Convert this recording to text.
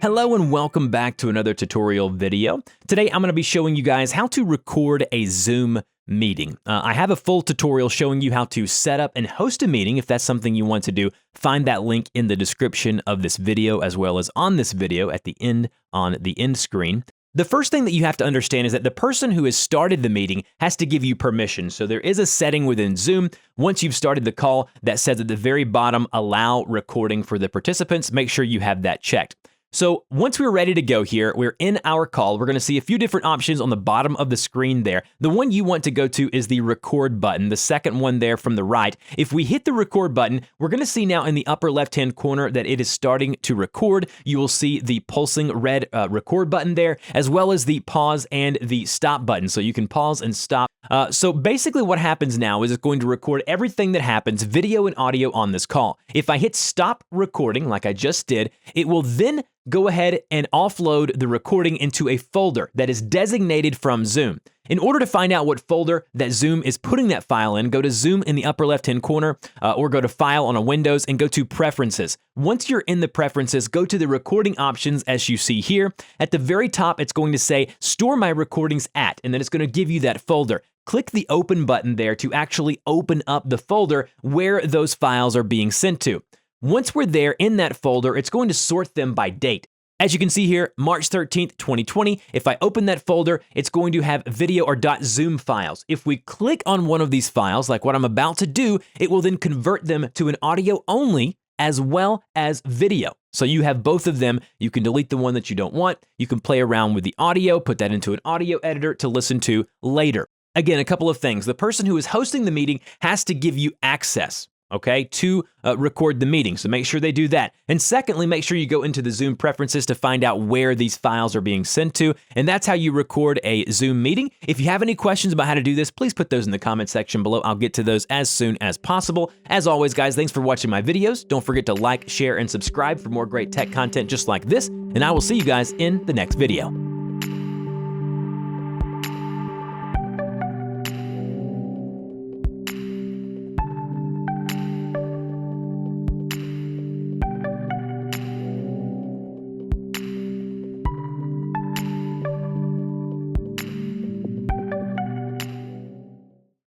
Hello and welcome back to another tutorial video. Today I'm going to be showing you guys how to record a Zoom meeting. I have a full tutorial showing you how to set up and host a meeting if that's something you want to do. Find that link in the description of this video as well as on this video at the end on the end screen. The first thing that you have to understand is that the person who has started the meeting has to give you permission. So there is a setting within Zoom once you've started the call that says at the very bottom, allow recording for the participants. Make sure you have that checked. So once we're ready to go here, we're in our call. We're going to see a few different options on the bottom of the screen there. The one you want to go to is the record button, the second one there from the right. If we hit the record button, we're going to see now in the upper left-hand corner that it is starting to record. You will see the pulsing red record button there, as well as the pause and the stop button. So you can pause and stop. So basically what happens now is it's going to record everything that happens, video and audio on this call. If I hit stop recording, like I just did, it will then go ahead and offload the recording into a folder that is designated from Zoom. In order to find out what folder that Zoom is putting that file in, go to Zoom in the upper left-hand corner or go to File on a Windows and go to Preferences. Once you're in the Preferences, go to the recording options as you see here. At the very top, it's going to say Store My Recordings At, and then it's going to give you that folder. Click the Open button there to actually open up the folder where those files are being sent to. Once we're there in that folder, it's going to sort them by date. As you can see here, March 13th, 2020, if I open that folder, it's going to have video or .zoom files. If we click on one of these files, like what I'm about to do, it will then convert them to an audio only as well as video. So you have both of them. You can delete the one that you don't want. You can play around with the audio, put that into an audio editor to listen to later. Again, a couple of things. The person who is hosting the meeting has to give you access, okay, to record the meeting. So make sure they do that. And secondly, make sure you go into the Zoom preferences to find out where these files are being sent to. And that's how you record a Zoom meeting. If you have any questions about how to do this, please put those in the comment section below. I'll get to those as soon as possible. As always, guys, thanks for watching my videos. Don't forget to like, share, and subscribe for more great tech content just like this. And I will see you guys in the next video.